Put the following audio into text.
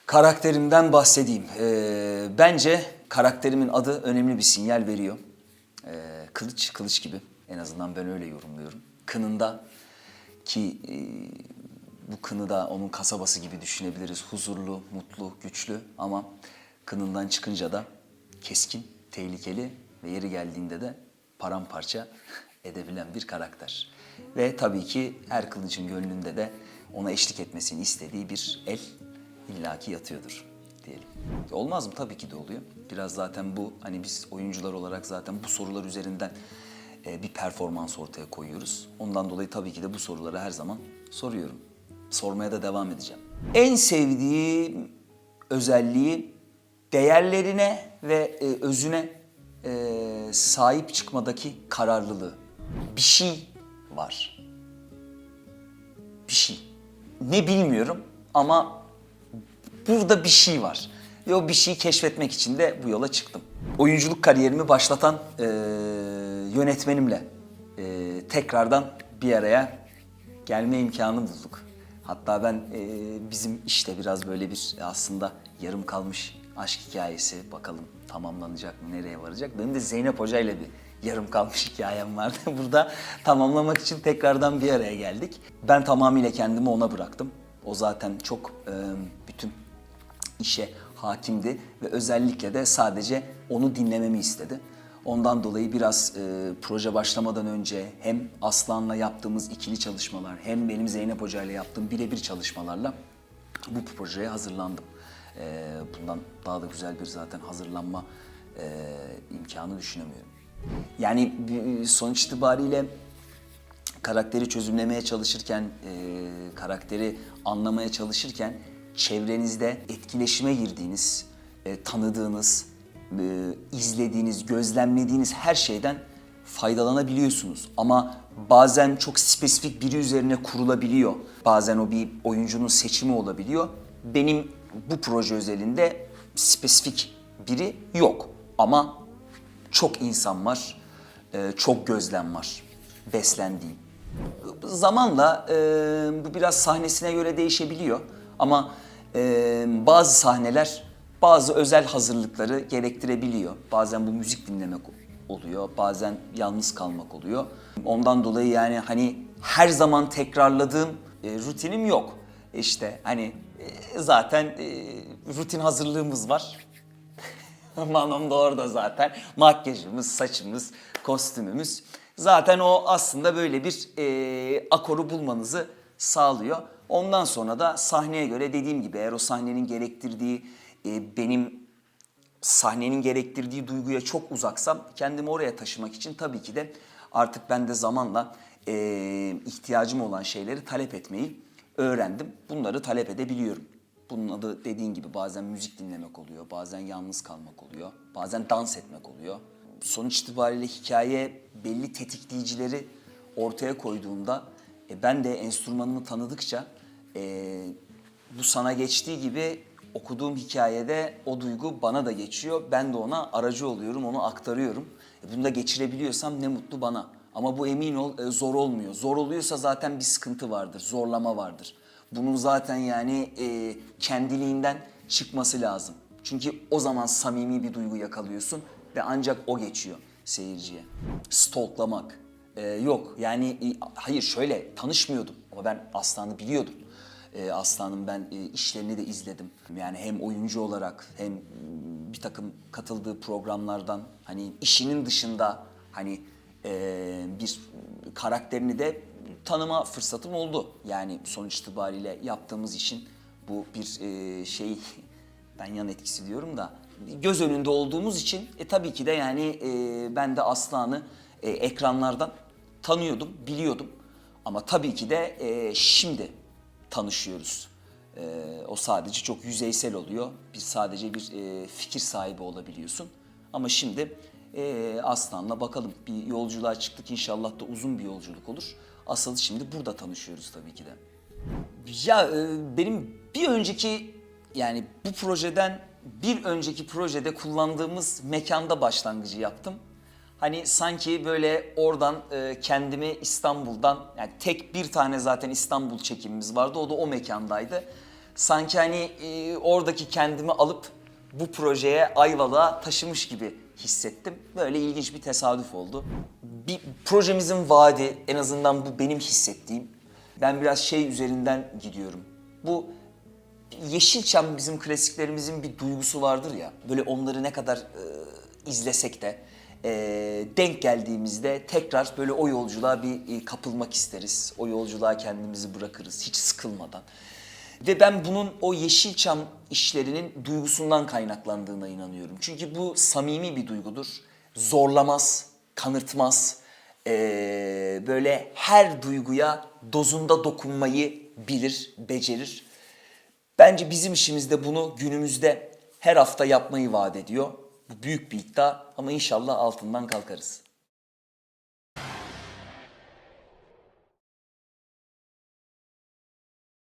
Karakterimden bahsedeyim. Bence karakterimin adı önemli bir sinyal veriyor. Kılıç gibi. En azından ben öyle yorumluyorum. Kınında ki bu kını da onun kasabası gibi düşünebiliriz. Huzurlu, mutlu, güçlü ama kınından çıkınca da keskin, tehlikeli ve yeri geldiğinde de paramparça edebilen bir karakter. Ve tabii ki her kılıcın gönlünde de ona eşlik etmesini istediği bir el illaki yatıyordur diyelim. Olmaz mı? Tabii ki de oluyor. Biraz zaten bu hani biz oyuncular olarak zaten bu sorular üzerinden bir performans ortaya koyuyoruz. Ondan dolayı tabii ki de bu soruları her zaman soruyorum. Sormaya da devam edeceğim. En sevdiğim özelliği değerlerine ve özüne sahip çıkmadaki kararlılığı. Bir şey var. Bir şey. Ne bilmiyorum ama burada bir şey var. Ve o bir şeyi keşfetmek için de bu yola çıktım. Oyunculuk kariyerimi başlatan yönetmenimle tekrardan bir araya gelme imkanı bulduk. Hatta ben bizim işte biraz böyle bir aslında yarım kalmış aşk hikayesi, bakalım tamamlanacak mı, nereye varacak? Benim de Zeynep Hoca ile bir yarım kalmış hikayem vardı. Burada tamamlamak için tekrardan bir araya geldik. Ben tamamıyla kendimi ona bıraktım. O zaten çok bütün işe hakimdi ve özellikle de sadece onu dinlememi istedi. Ondan dolayı biraz proje başlamadan önce hem Aslan'la yaptığımız ikili çalışmalar hem benim Zeynep Hoca ile yaptığım birebir çalışmalarla bu projeye hazırlandım. Bundan daha da güzel bir zaten hazırlanma imkanı düşünemiyorum. Yani sonuç itibariyle karakteri çözümlemeye çalışırken, karakteri anlamaya çalışırken çevrenizde etkileşime girdiğiniz, tanıdığınız, izlediğiniz, gözlemlediğiniz her şeyden faydalanabiliyorsunuz. Ama bazen çok spesifik biri üzerine kurulabiliyor. Bazen o bir oyuncunun seçimi olabiliyor. Benim bu proje özelinde spesifik biri yok. Ama çok insan var, çok gözlem var beslendiğim. Zamanla bu biraz sahnesine göre değişebiliyor. Ama bazı sahneler bazı özel hazırlıkları gerektirebiliyor. Bazen bu müzik dinlemek oluyor, bazen yalnız kalmak oluyor. Ondan dolayı yani hani her zaman tekrarladığım rutinim yok. İşte hani zaten rutin hazırlığımız var. Manom da orada zaten. Makyajımız, saçımız, kostümümüz. Zaten o aslında böyle bir akoru bulmanızı sağlıyor. Ondan sonra da sahneye göre dediğim gibi eğer o sahnenin gerektirdiği, benim sahnenin gerektirdiği duyguya çok uzaksam kendimi oraya taşımak için tabii ki de artık ben de zamanla ihtiyacım olan şeyleri talep etmeyi öğrendim. Bunları talep edebiliyorum. Bunun adı dediğin gibi bazen müzik dinlemek oluyor, bazen yalnız kalmak oluyor, bazen dans etmek oluyor. Sonuç itibariyle hikaye belli tetikleyicileri ortaya koyduğunda ben de enstrümanımı tanıdıkça bu sana geçtiği gibi okuduğum hikayede o duygu bana da geçiyor. Ben de ona aracı oluyorum, onu aktarıyorum. Bunu da geçirebiliyorsam ne mutlu bana. Ama bu emin ol zor olmuyor. Zor oluyorsa zaten bir sıkıntı vardır, zorlama vardır. Bunun zaten yani kendiliğinden çıkması lazım. Çünkü o zaman samimi bir duygu yakalıyorsun ve ancak o geçiyor seyirciye. Stalklamak yok yani hayır şöyle tanışmıyordum ama ben Aslan'ı biliyordum. Aslan'ın ben işlerini de izledim. Yani hem oyuncu olarak hem bir takım katıldığı programlardan hani işinin dışında hani bir karakterini de tanıma fırsatım oldu. Yani sonuç itibariyle yaptığımız işin bu bir şey, ben yan etkisi diyorum da göz önünde olduğumuz için tabii ki de yani ben de Aslan'ı ekranlardan tanıyordum, biliyordum. Ama tabii ki de şimdi tanışıyoruz. O sadece çok yüzeysel oluyor. Biz sadece bir fikir sahibi olabiliyorsun. Ama şimdi Aslan'la bakalım bir yolculuğa çıktık. İnşallah da uzun bir yolculuk olur. Asıl şimdi burada tanışıyoruz tabii ki de. Ya benim bir önceki yani bu projeden bir önceki projede kullandığımız mekanda başlangıcı yaptım. Hani sanki böyle oradan kendimi İstanbul'dan yani tek bir tane zaten İstanbul çekimimiz vardı. O da o mekandaydı. sanki hani oradaki kendimi alıp bu projeye Ayvalık'a taşımış gibi hissettim. Böyle ilginç bir tesadüf oldu. Bir projemizin vaadi, en azından bu benim hissettiğim. Ben biraz şey üzerinden gidiyorum. Bu Yeşilçam bizim klasiklerimizin bir duygusu vardır ya. Böyle onları ne kadar izlesek de denk geldiğimizde tekrar böyle o yolculuğa bir kapılmak isteriz. O yolculuğa kendimizi bırakırız hiç sıkılmadan. Ve ben bunun o Yeşilçam işlerinin duygusundan kaynaklandığına inanıyorum. Çünkü bu samimi bir duygudur. Zorlamaz, kanırtmaz. Böyle her duyguya dozunda dokunmayı bilir, becerir. Bence bizim işimizde bunu günümüzde her hafta yapmayı vaat ediyor. Bu büyük bir iddia ama inşallah altından kalkarız.